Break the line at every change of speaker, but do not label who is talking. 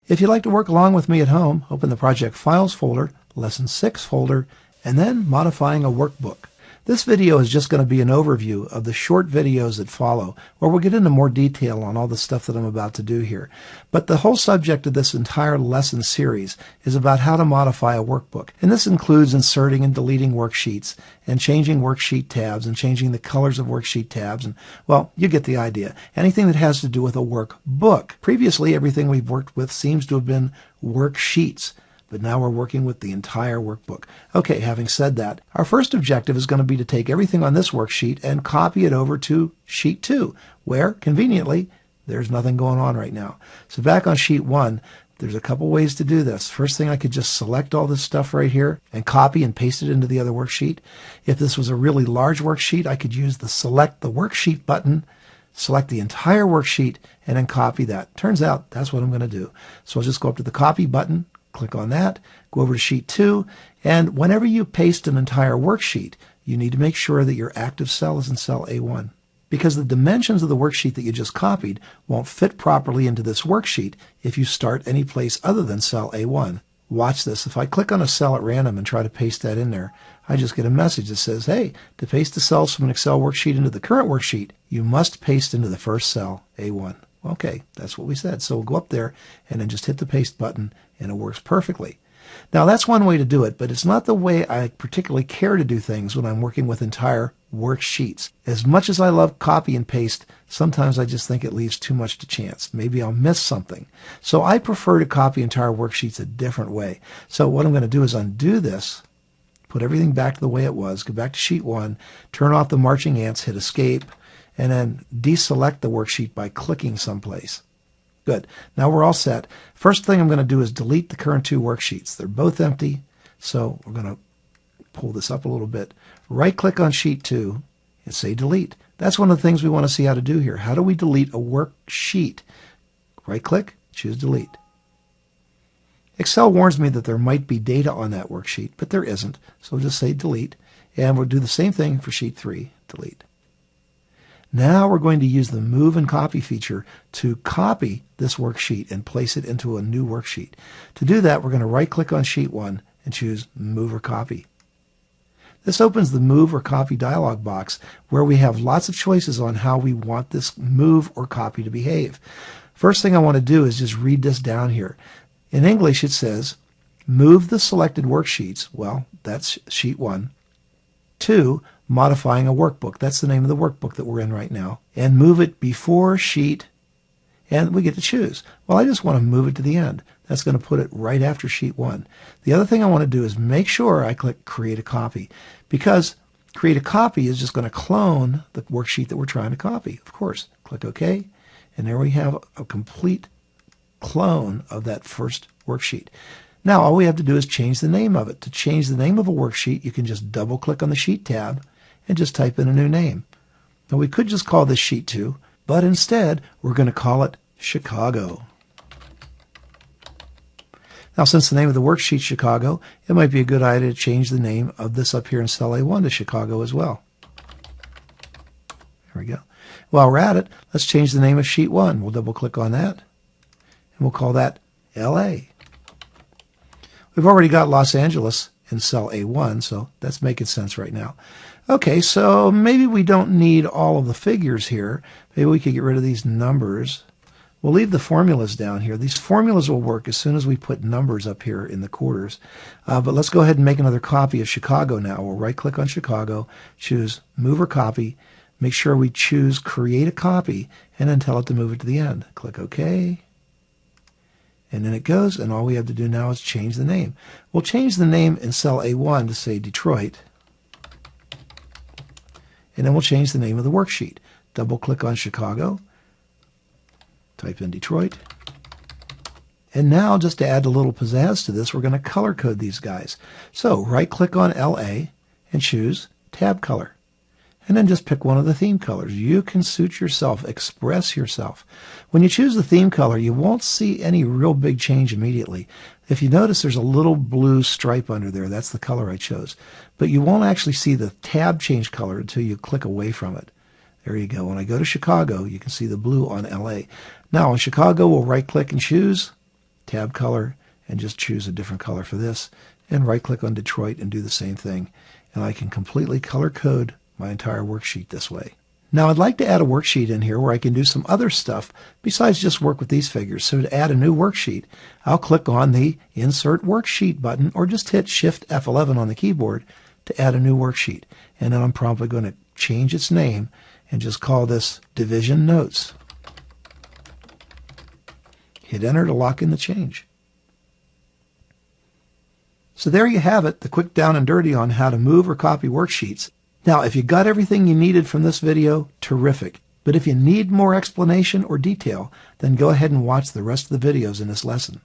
If you'd like to work along with me at home, open the Project Files folder, Lesson 6 folder, and then Modifying a Workbook. This video is just going to be an overview of the short videos that follow, where we'll get into more detail on all the stuff that I'm about to do here. But the whole subject of this entire lesson series is about how to modify a workbook. And this includes inserting and deleting worksheets, and changing worksheet tabs, and changing the colors of worksheet tabs, and, well, you get the idea. Anything that has to do with a workbook. Previously, everything we've worked with seems to have been worksheets. But now we're working with the entire workbook. Okay, having said that, our first objective is going to be to take everything on this worksheet and copy it over to sheet 2, where, conveniently, there's nothing going on right now. So back on sheet 1, there's a couple ways to do this. First thing, I could just select all this stuff right here and copy and paste it into the other worksheet. If this was a really large worksheet, I could use the Select the Worksheet button, select the entire worksheet, and then copy that. Turns out that's what I'm going to do. So I'll just go up to the Copy button, click on that, go over to sheet 2, and whenever you paste an entire worksheet, you need to make sure that your active cell is in cell A1, because the dimensions of the worksheet that you just copied won't fit properly into this worksheet if you start any place other than cell A1. Watch this. If I click on a cell at random and try to paste that in there, I just get a message that says, hey, to paste the cells from an Excel worksheet into the current worksheet, you must paste into the first cell, A1. Okay, that's what we said. So we'll go up there and then just hit the paste button, and it works perfectly. Now that's one way to do it, but it's not the way I particularly care to do things when I'm working with entire worksheets. As much as I love copy and paste, sometimes I just think it leaves too much to chance. Maybe I'll miss something. So I prefer to copy entire worksheets a different way. So what I'm going to do is undo this, put everything back to the way it was, go back to sheet 1, turn off the marching ants, hit escape, and then deselect the worksheet by clicking someplace. Good. Now we're all set. First thing I'm going to do is delete the current 2 worksheets. They're both empty, so we're going to pull this up a little bit. Right-click on sheet 2 and say delete. That's one of the things we want to see how to do here. How do we delete a worksheet? Right-click, choose delete. Excel warns me that there might be data on that worksheet, but there isn't, so we'll just say delete, and we'll do the same thing for sheet 3, delete. Now we're going to use the Move and Copy feature to copy this worksheet and place it into a new worksheet. To do that, we're going to right-click on sheet 1 and choose Move or Copy. This opens the Move or Copy dialog box where we have lots of choices on how we want this move or copy to behave. First thing I want to do is just read this down here. In English it says, move the selected worksheets, well, that's sheet 1, to Modifying a Workbook. That's the name of the workbook that we're in right now. And move it before sheet, and we get to choose. Well, I just want to move it to the end. That's going to put it right after sheet 1. The other thing I want to do is make sure I click Create a Copy, because Create a Copy is just going to clone the worksheet that we're trying to copy. Of course, click OK, and there we have a complete clone of that first worksheet. Now all we have to do is change the name of it. To change the name of a worksheet, you can just double-click on the Sheet tab and just type in a new name. Now we could just call this Sheet 2, but instead we're going to call it Chicago. Now since the name of the worksheet is Chicago, it might be a good idea to change the name of this up here in cell A1 to Chicago as well. There we go. While we're at it, let's change the name of Sheet 1. We'll double-click on that, and we'll call that LA. We've already got Los Angeles in cell A1, so that's making sense right now. Okay, so maybe we don't need all of the figures here. Maybe we could get rid of these numbers. We'll leave the formulas down here. These formulas will work as soon as we put numbers up here in the quarters. But let's go ahead and make another copy of Chicago now. We'll right-click on Chicago, choose Move or Copy, make sure we choose Create a Copy, and then tell it to move it to the end. Click OK. And then it goes, and all we have to do now is change the name. We'll change the name in cell A1 to say Detroit. And then we'll change the name of the worksheet. Double-click on Chicago, type in Detroit. And now, just to add a little pizzazz to this, we're going to color code these guys. So right-click on LA and choose Tab Color. And then just pick one of the theme colors. You can suit yourself, express yourself. When you choose the theme color, you won't see any real big change immediately. If you notice, there's a little blue stripe under there. That's the color I chose. But you won't actually see the tab change color until you click away from it. There you go. When I go to Chicago, you can see the blue on LA. Now, on Chicago, we'll right-click and choose tab color, and just choose a different color for this, and right-click on Detroit and do the same thing. And I can completely color code my entire worksheet this way. Now I'd like to add a worksheet in here where I can do some other stuff besides just work with these figures. So to add a new worksheet, I'll click on the Insert Worksheet button or just hit Shift F11 on the keyboard to add a new worksheet. And then I'm probably going to change its name and just call this Division Notes. Hit Enter to lock in the change. So there you have it, the quick down and dirty on how to move or copy worksheets. Now, if you got everything you needed from this video, terrific. But if you need more explanation or detail, then go ahead and watch the rest of the videos in this lesson.